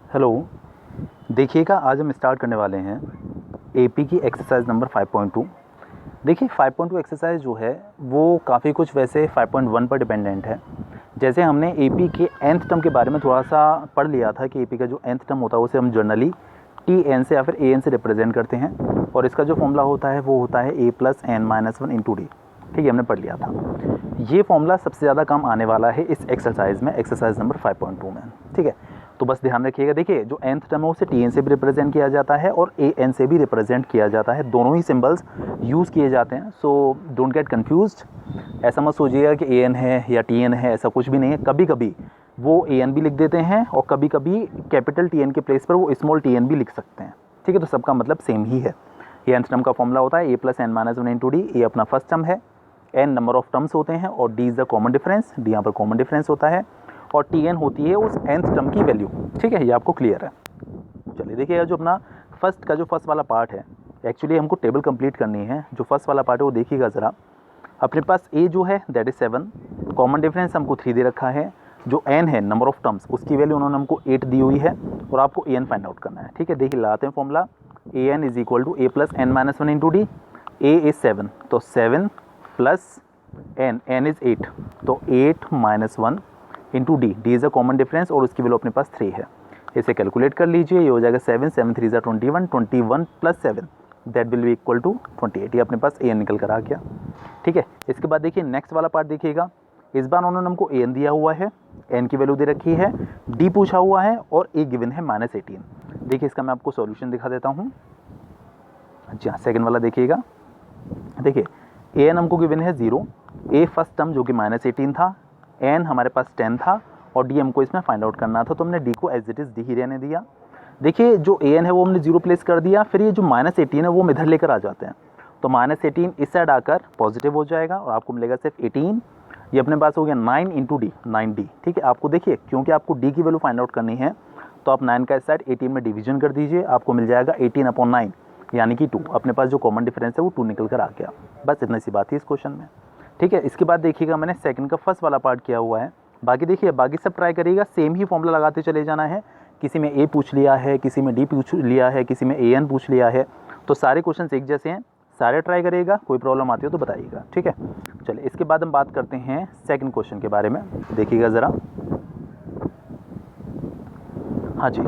Hello. देखिएगा, आज हम स्टार्ट करने वाले हैं एपी की एक्सरसाइज नंबर 5.2। देखिए 5.2 एक्सरसाइज जो है वो काफ़ी कुछ वैसे 5.1 पर डिपेंडेंट है। जैसे हमने एपी के nth टर्म के बारे में थोड़ा सा पढ़ लिया था कि एपी का जो nth टर्म होता है उसे हम जनरली टी एन से या फिर ए एन से रिप्रेजेंट करते हैं और इसका जो फॉर्मूला होता है वो होता है a plus N minus one into d. ठीक है, हमने पढ़ लिया था। ये फॉर्मूला सबसे ज़्यादा काम आने वाला है इस एक्सरसाइज में, एक्सरसाइज नंबर 5.2 में। ठीक है, तो बस ध्यान रखिएगा। देखिए जो nth टर्म है उसे टी एन से भी रिप्रेजेंट किया जाता है और ए एन से भी रिप्रेजेंट किया जाता है, दोनों ही सिंबल्स यूज़ किए जाते हैं। So don't get confused. ऐसा मत सोचिएगा कि ए एन है या टी एन है, ऐसा कुछ भी नहीं है। कभी कभी वो ए एन भी लिख देते हैं और कभी कभी कैपिटल टी एन के प्लेस पर वो स्मॉल टी एन भी लिख सकते हैं। ठीक है, तो सबका मतलब सेम ही है। ये nth टर्म का फॉर्मूला होता है a plus N minus one into D. A अपना फर्स्ट टर्म है, एन नंबर ऑफ टर्म्स होते हैं और d is the common difference. D यहाँ पर कॉमन डिफरेंस होता है और टी एन होती है उस nth टर्म की वैल्यू। ठीक है, ये आपको क्लियर है। चलिए देखिएगा, जो अपना फर्स्ट वाला पार्ट है, एक्चुअली हमको टेबल कंप्लीट करनी है। जो फर्स्ट वाला पार्ट है वो देखिएगा ज़रा। अपने पास ए जो है दैट इज़ 7, कॉमन डिफरेंस हमको 3 दे रखा है। जो एन है नंबर ऑफ टर्म्स उसकी वैल्यू उन्होंने हमको 8 दी हुई है और आपको ए एन फाइंड आउट करना है। ठीक है, देखिए लगाते हैं formula. A N is equal to A plus N minus one into D. A is 7 तो 7 प्लस एन इज़ 8 तो 8 minus one into D. D is a common difference और उसकी वैल्यू अपने पास 3 है। इसे कैलकुलेट कर लीजिए, ये हो जाएगा 7 7 3 ज़ा 21, 21 plus 7 that will be equal to 28। ये अपने पास ए एन निकल कर आ गया। ठीक है, इसके बाद देखिए नेक्स्ट वाला पार्ट देखिएगा। इस बार उन्होंने हमको ए एन दिया हुआ है, एन की वैल्यू दे रखी है, डी पूछा हुआ है और ए गिवन है -18। देखिए इसका मैं आपको सॉल्यूशन दिखा देता हूँ। अच्छा, सेकंड वाला देखिएगा। देखिए ए एन हमको गिवन है 0, ए फर्स्ट टर्म जो कि -18 था, एन हमारे पास 10 था और डी हमको इसमें फाइंड आउट करना था, तो हमने डी को एज इट इज़ डी ही रहने दिया। देखिए जो ए एन है वो हमने 0 प्लेस कर दिया, फिर ये जो -18 है वो हम इधर लेकर आ जाते हैं, तो -18 इस साइड आकर पॉजिटिव हो जाएगा और आपको मिलेगा सिर्फ 18। ये अपने पास हो गया 9 इंटू डी, 9D। ठीक है, आपको देखिए क्योंकि आपको डी की वैल्यू फाइंड आउट करनी है तो आप 9 का इस साइड 18 में डिवीजन कर दीजिए, आपको मिल जाएगा 18/9 यानी कि 2। अपने पास जो कॉमन डिफरेंस है वो 2 निकल कर आ गया। बस इतनी सी बात थी इस क्वेश्चन में। ठीक है, इसके बाद देखिएगा मैंने सेकंड का फर्स्ट वाला पार्ट किया हुआ है। बाकी देखिए, बाकी सब ट्राई करिएगा, सेम ही फॉर्मूला लगाते चले जाना है। किसी में ए पूछ लिया है, किसी में डी पूछ लिया है, किसी में ए एन पूछ लिया है, तो सारे क्वेश्चन एक जैसे हैं, सारे ट्राई करिएगा। कोई प्रॉब्लम आती हो तो बताइएगा। ठीक है, चलिए इसके बाद हम बात करते हैं सेकंड क्वेश्चन के बारे में। देखिएगा ज़रा। हाँ जी,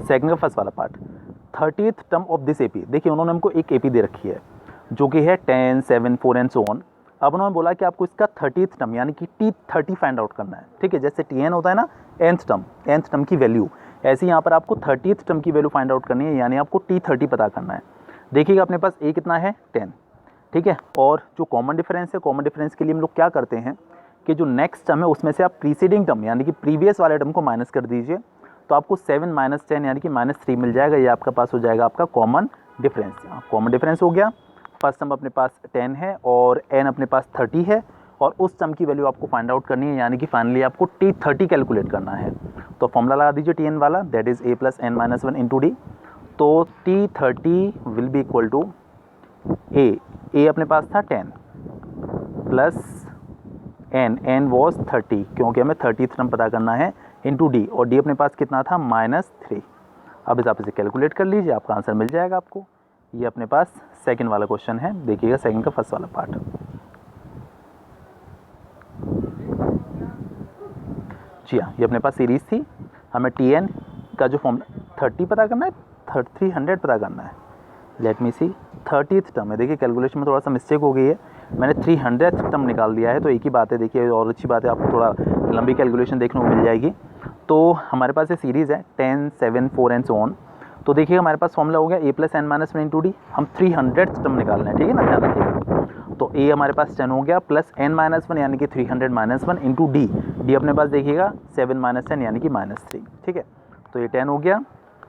सेकंड का फर्स्ट वाला part, 30th term of this AP. देखिए उन्होंने हमको एक एपी दे रखी है जो कि है 10, 7, 4 एंड सो ऑन। अब उन्होंने बोला कि आपको इसका 30th टर्म यानी कि T30 फाइंड आउट करना है। ठीक है, जैसे TN होता है ना nth टर्म की वैल्यू, ऐसे यहाँ पर आपको 30th टर्म की वैल्यू फाइंड आउट करनी है, यानी आपको T30 पता करना है। देखिएगा अपने पास ए कितना है 10। ठीक है, और जो कॉमन डिफरेंस है, कॉमन डिफरेंस के लिए हम लोग क्या करते हैं कि जो नेक्स्ट टर्म है उसमें से आप प्रीसीडिंग टर्म यानी कि प्रीवियस वाले टर्म को माइनस कर दीजिए, तो आपको 7 - 10 यानी कि -3 मिल जाएगा। ये आपका पास हो जाएगा आपका कॉमन डिफरेंस। कॉमन डिफरेंस हो गया। फर्स्ट टर्म अपने पास 10 है और एन अपने पास 30 है और उस टर्म की वैल्यू आपको फाइंड आउट करनी है, यानी कि फाइनली आपको T30 कैलकुलेट करना है। तो फॉर्मूला लगा दीजिए टी एन वाला, that is a plus N minus one into D. तो T30 will be equal to a अपने पास था 10 प्लस एन वॉज 30, क्योंकि हमें 30th टर्म पता करना है, इंटू डी, और डी अपने पास कितना था -3। अब इस आप इसे कैलकुलेट कर लीजिए, आपका आंसर मिल जाएगा आपको। ये अपने पास सेकंड वाला क्वेश्चन है। देखिएगा सेकंड का फर्स्ट वाला पार्ट। जी हाँ, ये अपने पास सीरीज़ थी। हमें TN का जो फॉर्मूला 30 पता करना है, 300 पता करना है। लेट मी सी, 30th टर्म है। देखिए कैलकुलेशन में थोड़ा सा मिस्टेक हो गई है, मैंने 300th टर्म निकाल दिया है, तो एक ही बात है। देखिए और अच्छी बात है, आपको थोड़ा लंबी कैलकुलेशन देखने को मिल जाएगी। तो हमारे पास ये सीरीज़ है 10, 7, 4 एंड सो ऑन। तो देखिए हमारे पास फॉर्मूला हो गया a plus N minus one into d. हम 300th टर्म निकालना है, ठीक है ना, ध्यान रखिएगा। तो ए हमारे पास 10 हो गया प्लस एन माइनस वन यानी कि 300 minus one into D. D अपने पास देखिएगा 7 - 10 यानी कि -3। ठीक है, तो ये 10 हो गया।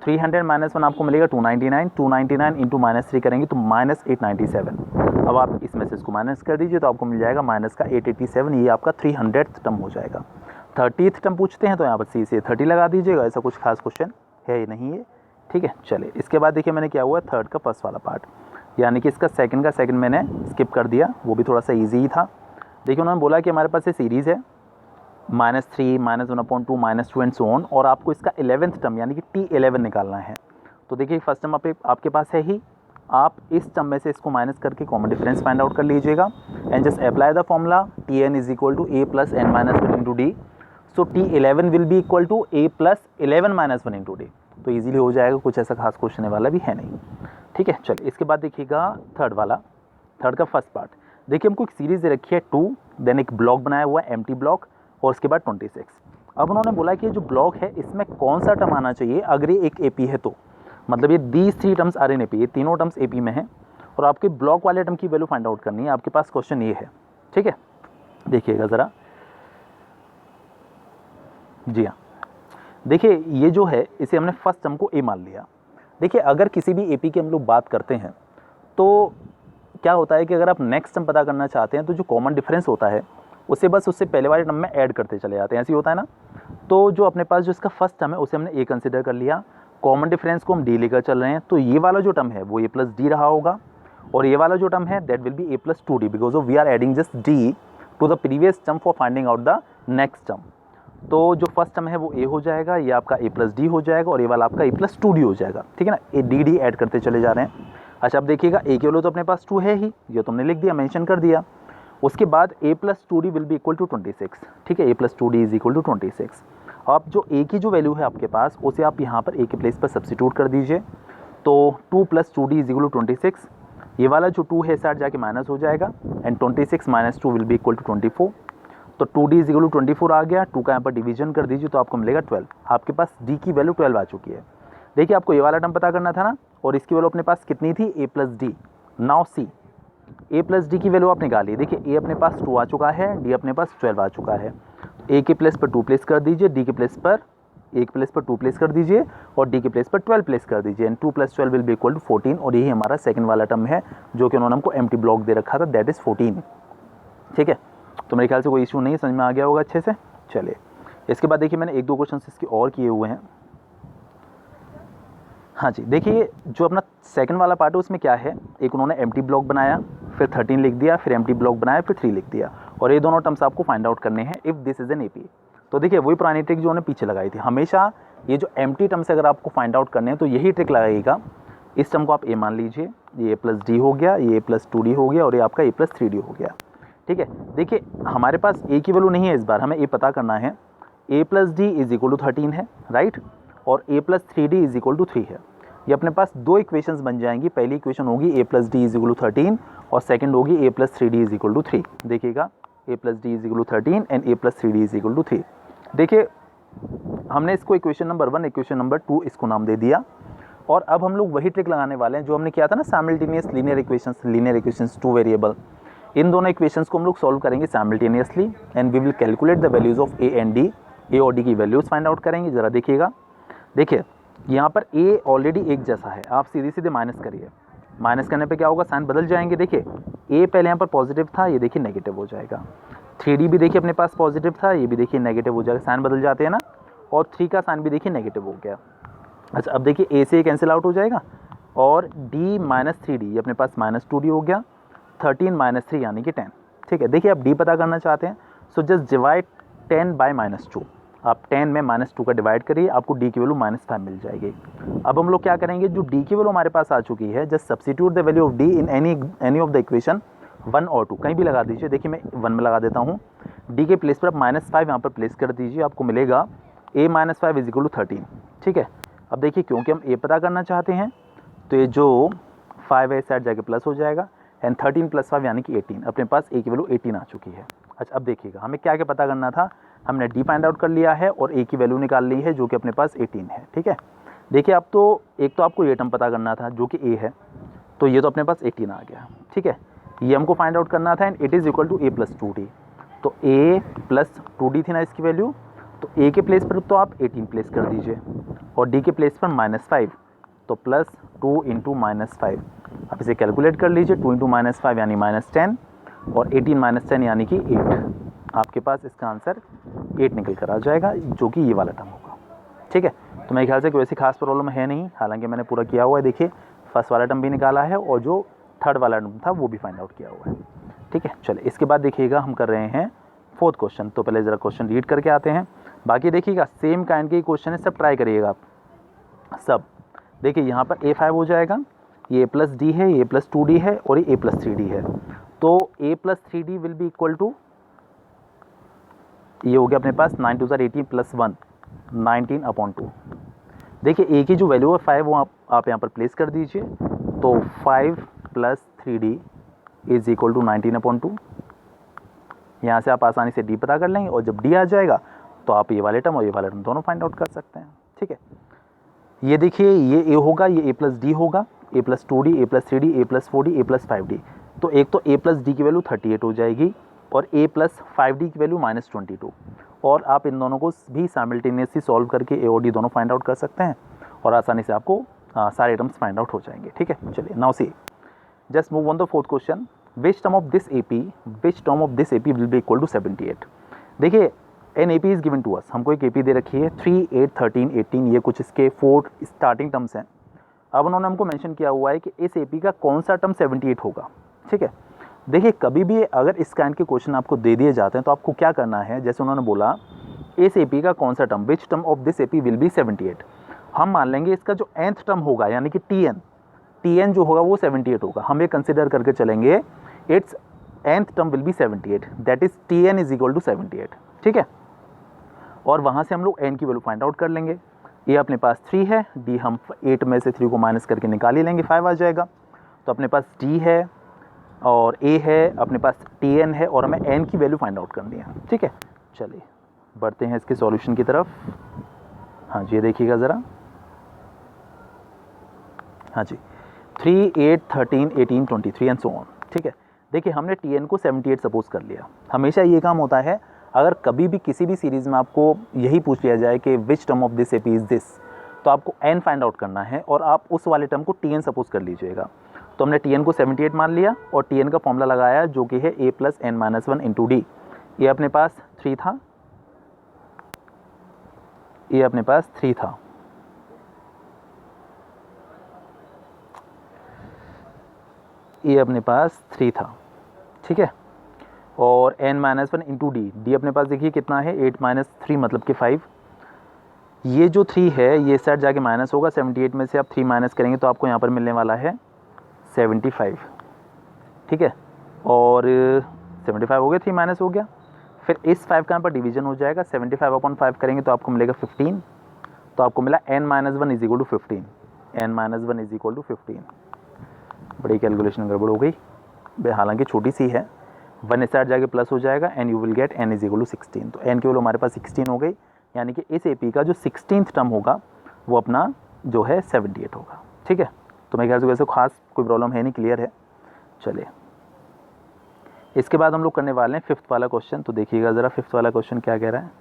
300 माइनस वन आपको मिलेगा 299, 299 इंटू -3 करेंगे तो -897। अब आप इस मैसेज को माइनस कर दीजिए तो आपको मिल जाएगा माइनस का 887। ये आपका 300th टर्म हो जाएगा। 30th टर्म पूछते हैं तो यहाँ पर सी से 30 लगा दीजिएगा, ऐसा कुछ खास क्वेश्चन है ही नहीं है। ठीक है, चलिए इसके बाद देखिए मैंने क्या हुआ, थर्ड का फर्स्ट वाला पार्ट, यानी कि इसका सेकंड मैंने स्किप कर दिया, वो भी थोड़ा सा ईजी ही था। देखिए उन्होंने बोला कि हमारे पास ये सीरीज़ है -3, -1/2, -2 एंड सो ऑन, और आपको इसका 11th टर्म यानी कि T11 निकालना है। तो देखिए फर्स्ट टर्म आपके पास है ही, आप इस टर्म में से इसको माइनस करके कॉमन डिफरेंस फाइंड आउट कर लीजिएगा and just apply the formula Tn is equal to a plus n minus 1 into D. So T11 will be equal to a plus 11 minus 1 into D. तो easily हो जाएगा, कुछ ऐसा खास question वाला भी है नहीं। ठीक है, चलिए इसके बाद देखिएगा थर्ड का फर्स्ट पार्ट। देखिए हमको एक सीरीज दे रखी है 2, देन एक ब्लॉक बनाया हुआ है एम्प्टी ब्लॉक, और उसके बाद 26। अब उन्होंने बोला कि ये जो ब्लॉक है इसमें कौन सा टर्म आना चाहिए अगर ये एक एपी है, तो मतलब ये these 3 terms are in AP, ये तीनों टर्म्स एपी में हैं और आपके ब्लॉक वाले टर्म की वैल्यू फाइंड आउट करनी है। आपके पास क्वेश्चन ये है, ठीक है, देखिएगा ज़रा। जी हाँ, देखिए ये जो है इसे हमने फर्स्ट टर्म को ए मान लिया। देखिए अगर किसी भी एपी की हम लोग बात करते हैं तो क्या होता है कि अगर आप नेक्स्ट टर्म पता करना चाहते हैं तो जो कॉमन डिफरेंस होता है उसे बस उससे पहले वाले टर्म में ऐड करते चले जाते हैं, ऐसे ही होता है ना। तो जो अपने पास जो इसका फर्स्ट टर्म है उसे हमने ए कंसिडर कर लिया, कॉमन डिफरेंस को हम डी लेकर चल रहे हैं, तो ये वाला जो टर्म है वो ए प्लस डी रहा होगा, और ये वाला जो टर्म है that will be A plus 2d because of we are adding just D to the previous term for finding out the next term. तो जो फर्स्ट टर्म है वो ए हो जाएगा, ये आपका ए प्लस डी हो जाएगा, और ये वाला आपका ए प्लस 2d हो जाएगा, ठीक है ना। ए डी डी ऐड करते चले जा रहे हैं। अच्छा अब देखिएगा ए के वैल्यू तो अपने पास 2 है ही, ये तो हमने लिख दिया, मेंशन कर दिया। उसके बाद a plus 2d will be equal to 26, ठीक है, a plus 2d is equal to 26। अब जो a की जो वैल्यू है आपके पास उसे आप यहाँ पर a के प्लेस पर सब्सिट्यूट कर दीजिए, तो 2 plus 2d is equal to 26। ये वाला जो 2 है साइड जाके माइनस हो जाएगा and 26 minus 2 will be equal to 24। तो 2d इज इक्वल टू 24 आ गया, 2 का यहाँ पर डिवीजन कर दीजिए तो आपको मिलेगा 12। आपके पास d की वैल्यू 12 आ चुकी है। देखिए आपको ये वाला टर्म पता करना था ना, और इसकी वैल्यू अपने पास कितनी थी, a plus D. Now see a plus D की वैल्यू आप निकालिए। देखिए a अपने पास 2 आ चुका है, d अपने पास 12 आ चुका है। a के प्लेस पर 2 प्लेस कर दीजिए, d के प्लेस पर a के प्लेस पर 2 प्लेस कर दीजिए और d के प्लेस पर 12 प्लेस कर दीजिए and 2 plus 12 will be equal to 14। और यही हमारा सेकंड वाला टर्म है जो कि उन्होंने हमको एम्प्टी ब्लॉक दे रखा था, दैट इज़ 14। ठीक है, तो मेरे ख्याल से कोई इशू नहीं, समझ में आ गया होगा अच्छे से। चलिए इसके बाद देखिए मैंने 1-2 क्वेश्चन इसके और किए हुए हैं। हाँ जी, देखिए जो अपना सेकंड वाला पार्ट है उसमें क्या है, एक उन्होंने एम्प्टी ब्लॉक बनाया, फिर 13 लिख दिया, फिर एम्प्टी ब्लॉक बनाया, फिर 3 लिख दिया, और ये दोनों टर्म्स आपको फाइंड आउट करने हैं if this is an AP. तो देखिए वही पुरानी ट्रिक जो उन्होंने पीछे लगाई थी, हमेशा ये जो एम्प्टी टर्म्स अगर आपको फाइंड आउट करने हैं तो यही ट्रिक लगाइएगा। इस टर्म को आप ए मान लीजिए, ये ए प्लस डी हो गया, ये ए प्लस 2d हो गया और ये आपका ए प्लस 3d हो गया। ठीक है, देखिए हमारे पास ए की वैल्यू नहीं है, इस बार हमें ए पता करना है। A plus D is equal to 13 है, राइट, और a plus 3d is equal to 3 है। ये अपने पास 2 इक्वेशंस बन जाएंगी। पहली इक्वेशन होगी a plus D is equal to 13 और सेकंड होगी a plus 3d is equal to 3। देखिएगा a plus D is equal to 13 and a plus 3d is equal to 3। देखिए हमने इसको इक्वेशन नंबर 1, इक्वेशन नंबर 2 इसको नाम दे दिया, और अब हम लोग वही ट्रिक लगाने वाले हैं जो हमने किया था ना, साइमल्टेनियस लीनियर इक्वेशंस 2 वेरिएबल। इन दोनों इक्वेशंस को हम लोग सॉल्व करेंगे simultaneously and we will calculate the values of a and d। a और d की वैल्यूज फाइंड आउट करेंगे। ज़रा देखिएगा, देखिए यहाँ पर a ऑलरेडी एक जैसा है, आप सीधे सीधे माइनस करिए, माइनस करने पे क्या होगा, साइन बदल जाएंगे। देखिए a पहले यहाँ पर पॉजिटिव था, ये देखिए नेगेटिव हो जाएगा। 3d भी देखिए अपने पास पॉजिटिव था, ये भी देखिए नेगेटिव हो जाएगा, साइन बदल जाते हैं ना, और 3 का साइन भी देखिए नेगेटिव हो गया। अच्छा अब देखिए a से कैंसिल आउट हो जाएगा और d माइनस 3d ये अपने पास माइनस 2d हो गया, 13 माइनस 3 यानी कि 10। ठीक है, देखिए आप d पता करना चाहते हैं, सो जस्ट डिवाइड 10 बाय -2। आप 10 में -2 का डिवाइड करिए, आपको d की वैल्यू -5 मिल जाएगी। अब हम लोग क्या करेंगे, जो d की वैल्यू हमारे पास आ चुकी है, just substitute the value of d in any of the equation 1 और 2, कहीं भी लगा दीजिए। देखिए मैं 1 में लगा देता हूँ, d के प्लेस पर आप -5 यहाँ पर प्लेस कर दीजिए, आपको मिलेगा a minus 5 is equal to 13। ठीक है, अब देखिए क्योंकि हम a पता करना चाहते हैं तो ये जो 5 है साइड जाके प्लस हो जाएगा एंड 13 प्लस 5 यानी कि 18। अपने पास a की वैल्यू 18 आ चुकी है। अच्छा अब देखिएगा हमें क्या क्या पता करना था, हमने d फाइंड आउट कर लिया है और a की वैल्यू निकाल ली है जो कि अपने पास 18 है। ठीक है, देखिए अब तो एक तो आपको ये टर्म पता करना था जो कि a है, तो ये तो अपने पास 18 आ गया। ठीक है, ये हमको फाइंड आउट करना था and it is equal to a plus 2d। तो a प्लस 2d थी ना इसकी वैल्यू, तो a के प्लेस पर तो आप 18 प्लेस कर दीजिए और d के प्लेस पर -5, तो प्लस 2 इंटू -5। आप इसे कैलकुलेट कर लीजिए, 2 इंटू -5 यानी -10 और 18 - 10 यानी कि 8। आपके पास इसका आंसर 8 निकल कर आ जाएगा जो कि ये वाला टर्म होगा। ठीक है, तो मेरे ख्याल से कोई ऐसी खास प्रॉब्लम है नहीं, हालांकि मैंने पूरा किया हुआ है। देखिए फर्स्ट वाला टर्म भी निकाला है और जो थर्ड वाला टर्म था वो भी फाइंड आउट किया हुआ है। ठीक है, चलिए इसके बाद देखिएगा हम कर रहे हैं फोर्थ क्वेश्चन। तो पहले ज़रा क्वेश्चन रीड करके आते हैं, बाकी देखिएगा सेम काइंड के क्वेश्चन है, सब ट्राई करिएगा आप सब। देखिए यहाँ पर A5 हो जाएगा, ये A+D है, ये A+2D है और ये A+3D है। तो A+3D will be equal to, ये हो गया अपने पास 9 2 18 + 1 19/2। देखिए A की जो वैल्यू है 5 वो आप यहाँ पर प्लेस कर दीजिए। तो 5 + 3D इज इक्वल टू 19/2। यहाँ से आप आसानी से D पता कर लेंगे और जब D आ जाएगा तो आप ये वाले टर्म और ये वाले टर्म दोनों फाइंड आउट कर सकते हैं। ठीक है, ये देखिए ये A होगा, ये A+D होगा, A+2D, A+3D, A+4D, A+5D। तो एक तो A+D की वैल्यू 38 हो जाएगी और A+5D की वैल्यू -22। और आप इन दोनों को भी साइमल्टेनियसली सॉल्व करके A और D दोनों फाइंड आउट कर सकते हैं और आसानी से आपको सारे टर्म्स फाइंड आउट हो जाएंगे। ठीक है, चलिए now see, just move on the fourth question. Which term of this AP will be equal to 78। देखिए an AP is given to us, हमको एक AP दे रखी है 3, 8, 13, 18, ये कुछ इसके 4 स्टार्टिंग टर्म्स हैं। अब उन्होंने हमको मेंशन किया हुआ है कि इस AP का कौन सा टर्म 78 होगा। ठीक है, देखिए कभी भी अगर इस काइंड के क्वेश्चन आपको दे दिए जाते हैं तो आपको क्या करना है, जैसे उन्होंने बोला इस AP का कौन सा term, which term of this AP will be 78। हम मान लेंगे इसका जो nth टर्म होगा यानी कि TN जो होगा वो 78 होगा। हम ये कंसिडर करके चलेंगे its nth term will be 78, that is TN is equal to 78। ठीक है, और वहाँ से हम लोग n की वैल्यू फाइंड आउट कर लेंगे। ये अपने पास 3 है, D हम 8 में से 3 को माइनस करके निकाल ही लेंगे, 5 आ जाएगा। तो अपने पास D है और A है, अपने पास TN है और हमें n की वैल्यू फाइंड आउट करनी है। ठीक है, चलिए बढ़ते हैं इसके सॉल्यूशन की तरफ। हाँ जी, ये देखिएगा ज़रा। हाँ जी, 3, 8, 13, 18, 23 एंड सो ऑन। ठीक है, देखिए हमने TN को 78 सपोज कर लिया। हमेशा ये काम होता है, अगर कभी भी किसी भी सीरीज़ में आपको यही पूछ लिया जाए कि विच term of this AP is this, तो आपको n फाइंड आउट करना है और आप उस वाले टर्म को TN सपोज कर लीजिएगा। तो हमने TN को 78 मान लिया और TN का फॉर्मूला लगाया जो कि है A + n-1 × D। ये अपने पास 3 था, ये अपने पास 3 था, ये अपने पास 3 था। ठीक है, और n-1 × D अपने पास देखिए कितना है, 8 - 3 मतलब कि 5। ये जो 3 है ये साइड जाके माइनस होगा, 78 में से आप 3 माइनस करेंगे तो आपको यहाँ पर मिलने वाला है 75। ठीक है, और 75 हो गया, 3 माइनस हो गया। फिर इस 5 का यहाँ पर डिवीजन हो जाएगा, 75/5 करेंगे तो आपको मिलेगा 15। तो आपको मिला n-1 = 15, n-1 = 15। बड़ी कैलकुलेशन गड़बड़ हो गई, हालांकि छोटी सी है। 1 इस साइड जाके प्लस हो जाएगा and you will gate n = 16। तो n की वैल्यू हमारे पास 16 हो गई, यानी कि इस AP का जो 16th टर्म होगा वो अपना जो है 78 होगा। ठीक है, तो मेरे ख्याल से वैसे खास कोई प्रॉब्लम है नहीं, क्लियर है। चलिए इसके बाद हम लोग करने वाले हैं 5th वाला क्वेश्चन। तो देखिएगा ज़रा 5th वाला क्वेश्चन क्या कह रहा है।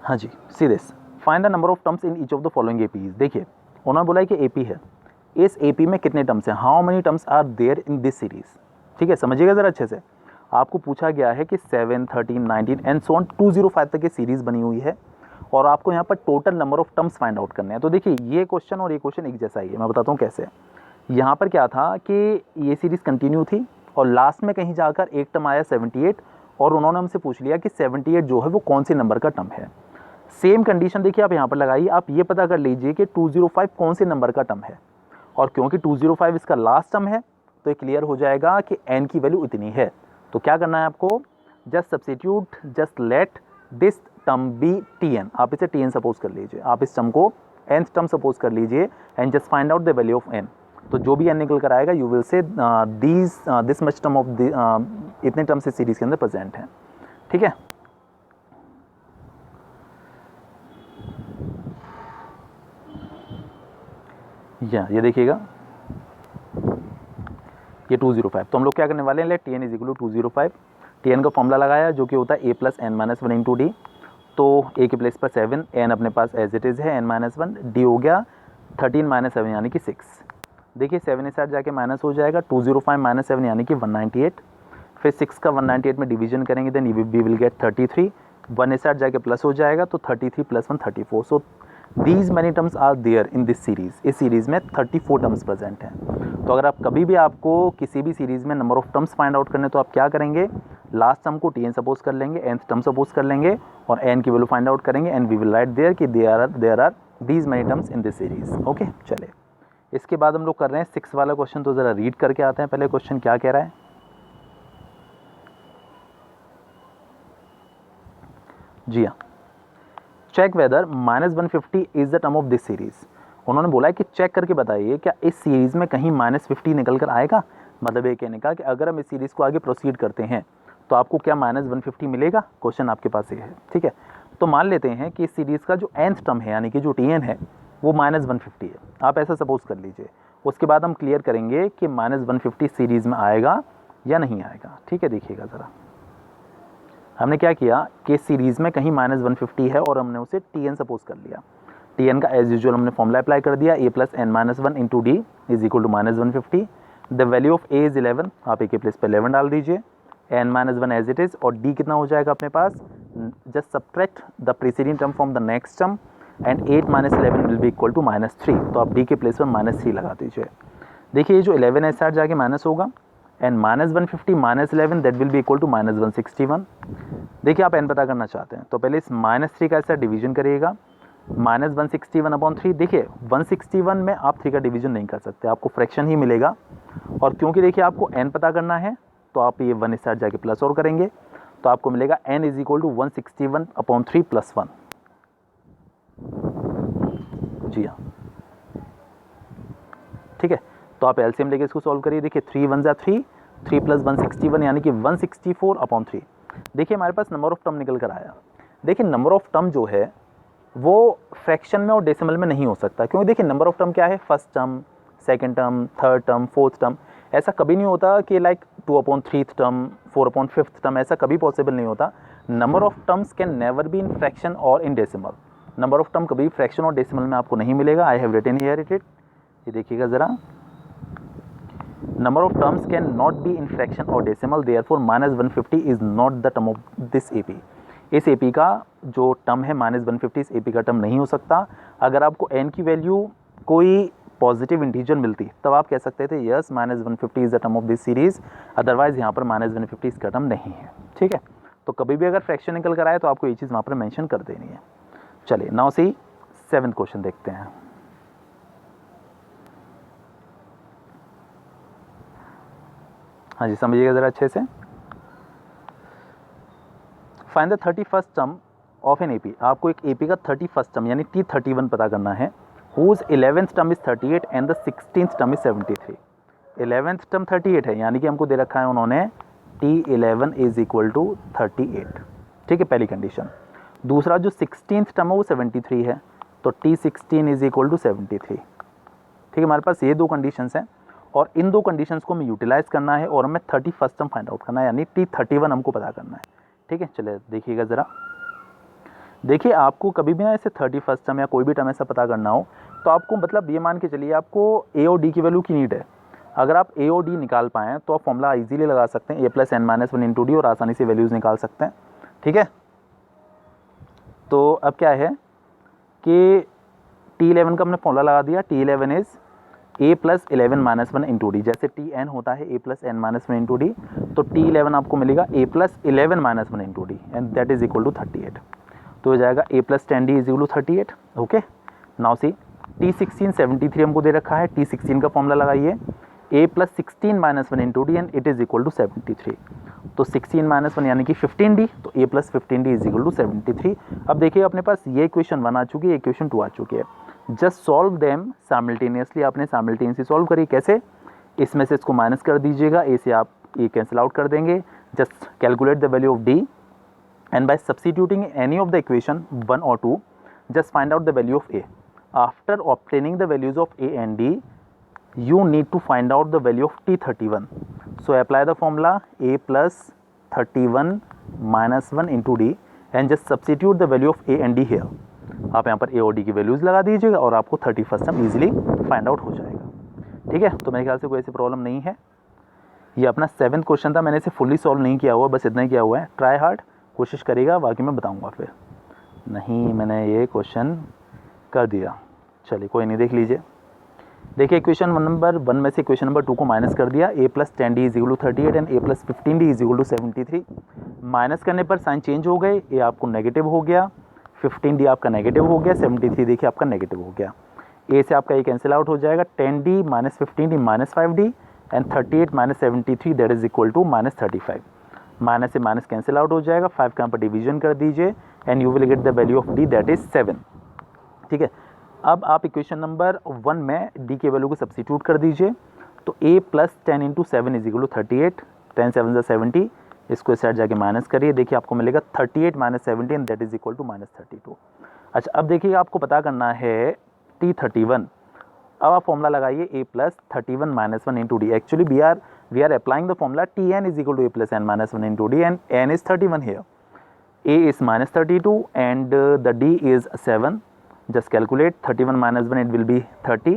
हाँ जी, see this, find the number of terms in each of the following APs। देखिए उन्होंने बोला है कि AP है, इस AP में कितने टर्म्स हैं, how many terms are there in this series. ठीक है, समझिएगा ज़रा अच्छे से। आपको पूछा गया है कि 7, 13, 19 एंड सो ऑन 205 तक की सीरीज़ बनी हुई है और आपको यहाँ पर total number of terms find out करने हैं। तो देखिए ये क्वेश्चन और ये क्वेश्चन एक जैसा ही है, मैं बताता हूँ कैसे। यहाँ पर क्या था कि ये सीरीज़ कंटिन्यू थी और लास्ट में कहीं जाकर एक टर्म आया 78 और उन्होंने हमसे पूछ लिया कि 78 जो है वो कौन से नंबर का टर्म है। सेम कंडीशन देखिए आप यहाँ पर लगाइए, आप ये पता कर लीजिए कि 205 कौन से नंबर का टर्म है, और क्योंकि 205 इसका लास्ट टर्म है तो ये क्लियर हो जाएगा कि n की वैल्यू इतनी है। तो क्या करना है आपको, just substitute, just let this term be TN। आप इसे TN सपोज कर लीजिए, आप इस टर्म को nth टर्म सपोज कर लीजिए and just find out the value of n। तो जो भी n निकल कर आएगा you will say this much term of इतने टर्म्स इस सीरीज के अंदर प्रेजेंट हैं। ठीक है, ये देखिएगा ये 205। तो हम लोग क्या करने वाले हैं, लेट TN = 205। TN का फॉर्मूला लगाया जो कि होता है A + n-1 × D। तो A के प्लेस पर 7, n अपने पास एज इट इज़ है, n-1, D हो गया 13 - 7 यानी कि 6। देखिए 7 इस साइड जाके माइनस हो जाएगा, 205 - 7 यानी कि 198। फिर 6 का 198 में डिवीजन करेंगे देन वी विल गेट 33। 1 इस साइड जाके प्लस हो जाएगा तो 33 + 1 34। So these many terms are there in this series, इस सीरीज़ में 34 टर्म्स प्रेजेंट हैं। तो अगर आप कभी भी आपको किसी भी सीरीज़ में number of terms find out करने तो आप क्या करेंगे, लास्ट टर्म को tn सपोज कर लेंगे, nth टर्म सपोज कर लेंगे और n की वैल्यू फाइंड आउट करेंगे and we will write there कि there are these many terms in this series. Okay, चलिए इसके बाद हम लोग कर रहे हैं 6 वाला क्वेश्चन, तो ज़रा रीड करके आते हैं। पहले क्वेश्चन क्या कह रहा है, जी हाँ, check whether -150 is the term of this series. उन्होंने बोला है कि चेक करके बताइए क्या इस सीरीज़ में कहीं -50 निकल कर आएगा। मतलब ये कहने का कि अगर हम इस सीरीज़ को आगे प्रोसीड करते हैं तो आपको क्या -150 मिलेगा। क्वेश्चन आपके पास ये है, ठीक है। तो मान लेते हैं कि इस सीरीज़ का जो nth टर्म है यानी कि जो tn है वो -150 है, आप ऐसा सपोज कर लीजिए। उसके बाद हम क्लियर करेंगे कि -150 सीरीज़ में आएगा या नहीं आएगा, ठीक है। देखिएगा ज़रा, हमने क्या किया कि सीरीज़ में कहीं -150 है और हमने उसे tn सपोज कर लिया। tn का एज यूजुअल हमने फॉर्मूला अप्लाई कर दिया, a + n - 1 into D is equal to -150। The value of a is 11, आप a के प्लेस पे 11 डाल दीजिए, n - 1 एज इट इज़, और d कितना हो जाएगा अपने पास, just subtract the preceding term from the next term and 8 - 11 will be equal to -3। तो आप d के प्लेस पर -3 लगा दीजिए। देखिए ये जो 11 है साइड जाके माइनस होगा and -150 - 11 that will be equal to -161। देखिए आप n पता करना चाहते हैं तो पहले इस -3 का ऐसा डिवीजन करिएगा, -161/3। देखिए 161 में आप 3 का डिवीजन नहीं कर सकते, आपको फ्रैक्शन ही मिलेगा। और क्योंकि देखिए आपको n पता करना है तो आप ये 1 इस साइड जाके प्लस और करेंगे तो आपको मिलेगा n इज इक्वल टू 161/3 + 1। जी हाँ, ठीक है। तो आप एलसीएम लेके इसको सॉल्व करिए। देखिए 3 1 3, 3 + 161 यानी कि 164/3। देखिए हमारे पास नंबर ऑफ टर्म निकल कर आया। देखिए नंबर ऑफ टर्म जो है वो फ्रैक्शन में और डेसिमल में नहीं हो सकता, क्योंकि देखिए नंबर ऑफ टर्म क्या है, first term, second term, third term, fourth term. ऐसा कभी नहीं होता कि लाइक 2/3 टर्म, 4/5 टर्म, ऐसा कभी पॉसिबल नहीं होता। Number of terms can never be in fraction और in decimal. Number of term कभी फ्रैक्शन और डेसिमल में आपको नहीं मिलेगा। I have written here it. ये देखिएगा ज़रा, number of terms can not be in fraction or decimal, therefore -150 is not the term of this AP। इस AP का जो टर्म है -150 इस AP का टर्म नहीं हो सकता। अगर आपको n की वैल्यू कोई पॉजिटिव इंटीजर मिलती तब आप कह सकते थे yes -150 is the term of this series, otherwise यहाँ पर -150 इसका टर्म नहीं है, ठीक है। तो कभी भी अगर फ्रैक्शन निकल कर आए तो आपको ये चीज़ वहाँ पर मेंशन कर देनी है। चलिए नाउ सी 7th क्वेश्चन देखते हैं। हाँ जी, समझिएगा ज़रा अच्छे से। Find the 31st term of an AP. आपको एक एपी का 31st टर्म यानी T31 पता करना है, whose 11th term is 38 and the 16th term is 73। 11th term 38 है यानी कि हमको दे रखा है उन्होंने T11 इज इक्वल टू 38, ठीक है, पहली कंडीशन। दूसरा जो 16th टर्म है वो 73 है, तो T16 इज इक्वल टू 73, ठीक है। हमारे पास ये दो कंडीशंस हैं और इन दो कंडीशंस को हमें यूटिलाइज करना है और हमें 31st टर्म फाइंड आउट करना है यानी T31 हमको पता करना है, ठीक है। चलिए देखिएगा ज़रा, देखिए आपको कभी भी ना ऐसे 31st टर्म या कोई भी टर्म ऐसा पता करना हो तो आपको मतलब ये मान के चलिए आपको ए और डी की वैल्यू की नीड है। अगर आप ए और डी निकाल पाएँ तो आप फॉर्मूला इजीली लगा सकते हैं, a + n - 1 इंटू डी, और आसानी से वैल्यूज़ निकाल सकते हैं, ठीक है। तो अब क्या है कि T11 का हमने फॉर्मूला लगा दिया, T11 is a + 11 - 1 into D. जैसे Tn होता है a + n - 1 इंटू डी, तो T11 आपको मिलेगा a + 11 - 1 into D and that is equal to 38। तो हो जाएगा a + 10d is equal to 38। Okay, now see T16 73 हमको दे रखा है, T16 का फॉर्मूला लगाइए, a + 16 - 1 into D and it is equal to 73। तो 16 - 1 यानी कि 15d, तो a + 15d is equal to 73। अब देखिए अपने पास ये इक्वेशन 1 आ चुकी है, इक्वेशन 2 आ चुकी है। Just solve them simultaneously. आपने साइमल्टेनियसली सॉल्व करी, कैसे, इसमें से इसको माइनस कर दीजिएगा, ए से आप ये कैंसिल आउट कर देंगे। Just calculate the value of D and bye substituting any of the equation 1 और 2 just find out the value of A. After obtaining the values of A and D you need to find out the value of T31. So apply the formula a + 31 - 1 into d and just substitute the value of a and d here. आप यहाँ पर a और d की values लगा दीजिएगा और आपको 31st term easily find out हो जाएगा, ठीक है। तो मेरे ख्याल से कोई ऐसी प्रॉब्लम नहीं है। ये अपना 7th क्वेश्चन था, मैंने इसे फुल्ली सॉल्व नहीं किया हुआ, बस इतना ही किया हुआ है। ट्राई हार्ड, कोशिश करिएगा, बाकी मैं बताऊँगा फिर। नहीं, मैंने ये क्वेश्चन कर दिया। चलिए कोई नहीं, देख लीजिए। देखिए इक्वेशन नंबर 1 में से इक्वेशन नंबर 2 को माइनस कर दिया। a plus 10d is equal to 38 and a plus 15d is equal to 73। Minus करने पर साइन चेंज हो गए, a आपको नेगेटिव हो गया, 15d आपका नेगेटिव हो गया, 73 देखिए आपका नेगेटिव हो गया। a से आपका ये कैंसिल आउट हो जाएगा, 10d minus 15d minus 5d and 38 minus 73 that is equal to minus 35। Minus से माइनस कैंसिल आउट हो जाएगा, 5 का यहाँ पर डिवीजन कर दीजिए and you will get the value of d that is 7। ठीक है, अब आप इक्वेशन नंबर 1 में d के वैल्यू को सब्स्टिट्यूट कर दीजिए। तो a plus 10 into 7 is equal to 38, 10 7 ज़ा 70, इसको इस साइड जाके माइनस करिए, देखिए आपको मिलेगा 38 minus 17 that is equal to minus 32। अच्छा, अब देखिए आपको पता करना है T31। अब आप फॉर्मूला लगाइए a plus 31 minus 1 into d. Actually we are applying the formula Tn is equal to a plus n minus 1 into D and n is 31 here. a is minus 32 and the d is 7. Just calculate 31 minus 1 it will be 30.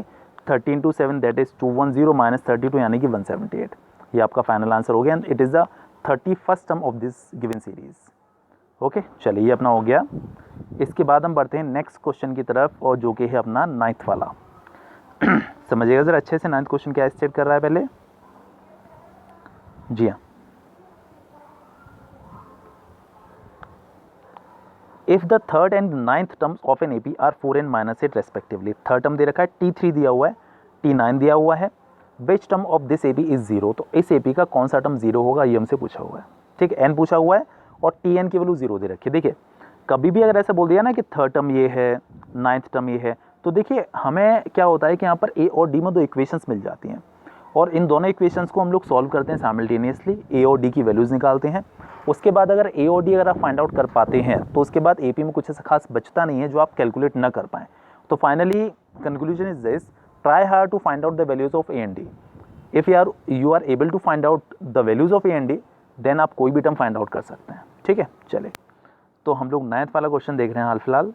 30 into 7 that is 210 minus 32 यानी कि 178। ये आपका final answer हो गया and it is the 31st term of this given series. Okay, चलिए ये अपना हो गया। इसके बाद हम बढ़ते हैं नेक्स्ट क्वेश्चन की तरफ और जो कि है अपना 9th वाला। समझिएगा ज़रा अच्छे से, 9th क्वेश्चन क्या स्टेट कर रहा है पहले। जी हाँ, if the third and 9th terms of an AP are 4n minus 8 respectively. Third term दे रखा है, T3 दिया हुआ है, T9 दिया हुआ है, विच term of this AP is 0। तो इस एपी का कौन सा टर्म 0 होगा ये हमसे पूछा हुआ है। ठीक है, n पूछा हुआ है और Tn की वैल्यू 0 दे रखी है। देखिए कभी भी अगर ऐसा बोल दिया ना कि थर्ड टर्म ये है, 9th टर्म ये है, तो देखिए हमें क्या होता है कि यहाँ पर a और d में दो इक्वेशंस मिल जाती हैं और इन दोनों इक्वेशंस को हम लोग सॉल्व करते हैं साइमल्टेनियसली, a और d की वैल्यूज़ निकालते हैं। उसके बाद अगर a और d अगर आप फाइंड आउट कर पाते हैं तो उसके बाद AP में कुछ ऐसा खास बचता नहीं है जो आप कैलकुलेट ना कर पाएँ। तो finally conclusion is this, try hard to find out the values of a and d। If you are able to find out the values of a and d then आप कोई भी टर्म फाइंड आउट कर सकते हैं। ठीक है, चले तो हम लोग 9th वाला क्वेश्चन देख रहे हैं हाल फिलहाल।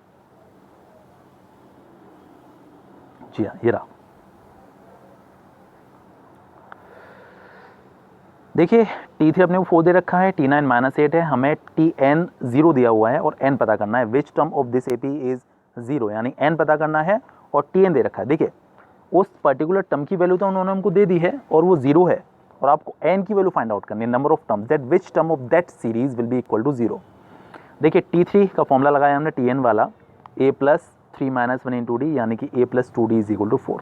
जी हाँ, ये रहा। देखिए T3 अपने को 4 दे रखा है, T9 माइनस 8 है, हमें Tn 0 दिया हुआ है और n पता करना है। विच term of this AP is 0 यानी n पता करना है और Tn दे रखा है। देखिए उस पर्टिकुलर टर्म की वैल्यू तो उन्होंने हमको दे दी है और वो 0 है और आपको n की वैल्यू फाइंड आउट करनी है, number of terms, that which term of that series will be equal to 0। देखिए T3 का फॉर्मूला लगाया हमने Tn वाला, a plus 3 minus 1 into d यानी कि a plus 2d is equal to 4।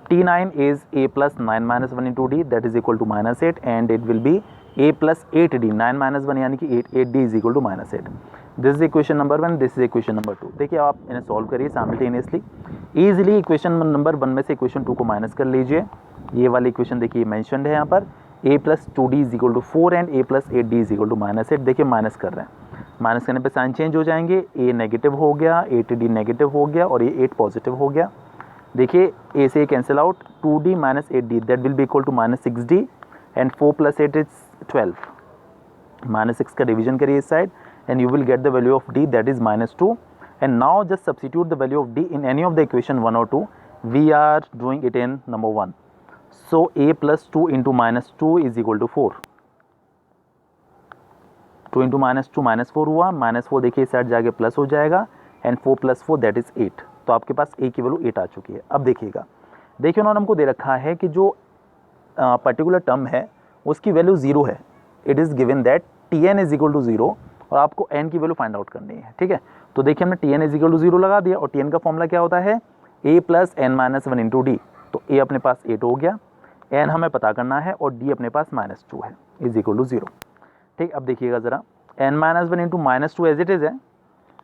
T9 is a plus 9 minus 1 into d that is equal to minus 8 and it will be a plus 8d, 9 minus 1 यानी कि 8d is equal to minus 8। This is equation number 1, this is equation number 2। देखिए आप इन्हें solve करिए simultaneously easily. Equation number 1 में से equation 2 को minus कर लीजिए। ये वाली इक्वेशन देखिए मैंशनड है यहाँ पर, a plus 2d is equal to 4 and a plus 8d is equal to minus 8। देखिए माइनस कर रहे हैं, माइनस करने पर साइन चेंज हो जाएंगे, a नेगेटिव हो गया, 8d नेगेटिव हो गया और ये 8 पॉजिटिव हो गया। देखिए a से cancel out, 2d minus 8d that will be equal to minus 6d and 4 plus 8 is 12। Minus 6 का डिवीजन करिए इस side and you will get the value of d that is minus 2 and now just substitute the value of d in any of the equation 1 और 2। We are doing it in number 1। So a plus 2 into minus 2 is equal to 4। 2 into minus 2 minus 4 हुआ, minus 4 देखिए इस side जाके plus हो जाएगा and 4 plus 4 that is 8। तो आपके पास a की वैल्यू 8 आ चुकी है। अब देखिएगा, देखिए उन्होंने हमको दे रखा है कि जो पर्टिकुलर टर्म है उसकी वैल्यू 0 है। It is given that Tn is equal to 0 और आपको n की वैल्यू फाइंड आउट करनी है। ठीक है, तो देखिए हमने Tn इज इक्वल टू 0 लगा दिया और Tn का फॉर्मूला क्या होता है, a plus n minus 1 into D. तो a अपने पास 8 हो गया, n हमें पता करना है और d अपने पास माइनस 2 है, इज इक्वल टू 0। ठीक, अब देखिएगा ज़रा, n minus 1 into minus 2 as it is है,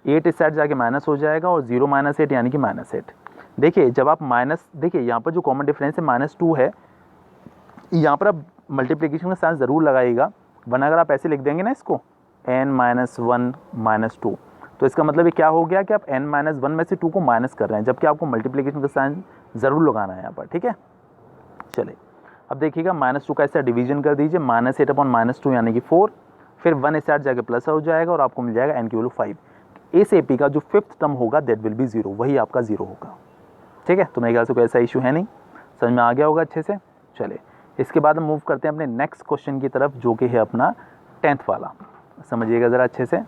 8 इस साइड जाके माइनस हो जाएगा और 0 माइनस 8 यानी कि माइनस 8। देखिए जब आप माइनस, देखिए यहाँ पर जो कॉमन डिफरेंस है माइनस 2 है, यहाँ पर आप मल्टीप्लिकेशन का साइन ज़रूर लगाइएगा, वरना अगर आप ऐसे लिख देंगे ना इसको n माइनस 1 माइनस 2 तो इसका मतलब ये क्या हो गया कि आप n माइनस 1 में से 2 को माइनस कर रहे हैं, जबकि आपको मल्टीप्लिकेशन का साइन ज़रूर लगाना है यहाँ पर। ठीक है, चलिए अब देखिएगा माइनस 2 का ऐसा डिवीजन कर दीजिए, माइनस 8 अपॉन माइनस 2 यानी कि 4, फिर 1 इस साइड जाके प्लस हो जाएगा और आपको मिल जाएगा n की वैल्यू 5। इस एपी का जो 5th टर्म होगा दैट विल बी 0, वही आपका 0 होगा। ठीक है, तो मेरे ख्याल से कोई ऐसा इशू है नहीं, समझ में आ गया होगा अच्छे से। चलिए इसके बाद हम मूव करते हैं अपने नेक्स्ट क्वेश्चन की तरफ जो कि है अपना 10th वाला। समझिएगा ज़रा अच्छे से।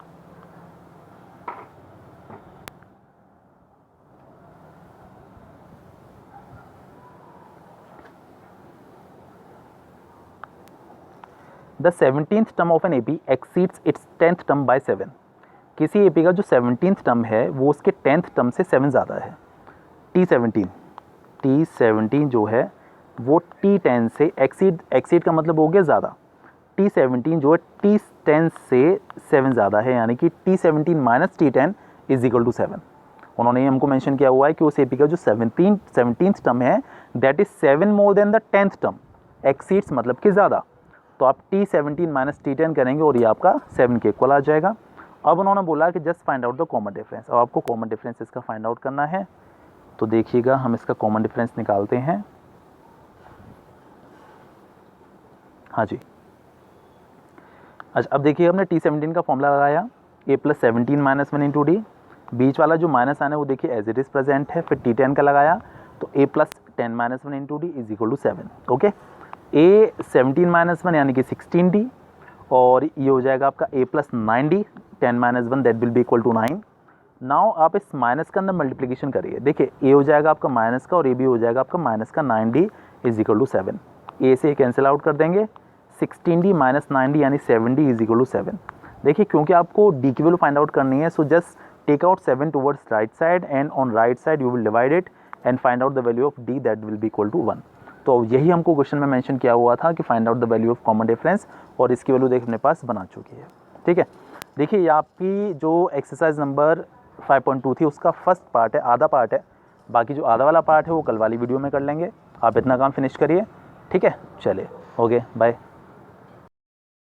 The 17th term of an AP exceeds its 10th term by 7। किसी एपी का जो 17th टर्म है वो उसके 10th टर्म से 7 ज़्यादा है। T17 जो है वो T10 से एक्सीड का मतलब हो गया ज़्यादा। T17 जो है T10 से 7 ज़्यादा है, यानी कि T17 minus T10 is equal to 7। उन्होंने हमको मेंशन किया हुआ है कि उस एपी का जो 17th टर्म है that is 7 more than the 10th term. Exceeds मतलब कि ज़्यादा, तो आप T17 माइनस T10 करेंगे और ये आपका 7 के इक्वल आ जाएगा। अब उन्होंने बोला कि just find out the common difference. अब आपको कॉमन डिफरेंस इसका फाइंड आउट करना है, तो देखिएगा हम इसका कॉमन डिफरेंस निकालते हैं। हाँ जी, अच्छा अब देखिए हमने T17 का फॉर्मूला लगाया, a प्लस 17 माइनस 1 इंटू डी, बीच वाला जो माइनस आना है वो देखिए एज इट इज़ प्रेजेंट है। फिर T10 का लगाया तो a plus 10 minus 1 into D is equal to 7। Okay, a 17 minus 1 यानी कि 16d, और ये हो जाएगा आपका a plus 9d 10 minus 1 that will be equal to 9। Now आप इस माइनस का अंदर मल्टीप्लिकेशन करिए, देखिए a हो जाएगा आपका माइनस का और a भी हो जाएगा आपका माइनस का 9d is equal to 7। a से कैंसिल आउट कर देंगे, 16d माइनस 9d यानी 7d इज इक्वल टू 7। देखिए क्योंकि आपको d की वैल्यू फाइंड आउट करनी है, so just take out 7 towards right side and on right side you will divide it and find out the value of d that will be equal to 1। तो यही हमको question में mention किया हुआ था कि find out the value of common difference, और इसकी वैल्यू देख अपने पास बना चुकी है। ठीक है, देखिए ये आपकी जो एक्सरसाइज नंबर 5.2 थी उसका फर्स्ट पार्ट है, आधा पार्ट है। बाकी जो आधा वाला पार्ट है वो कल वाली वीडियो में कर लेंगे। आप इतना काम फिनिश करिए, ठीक है, चलिए, ओके, बाय।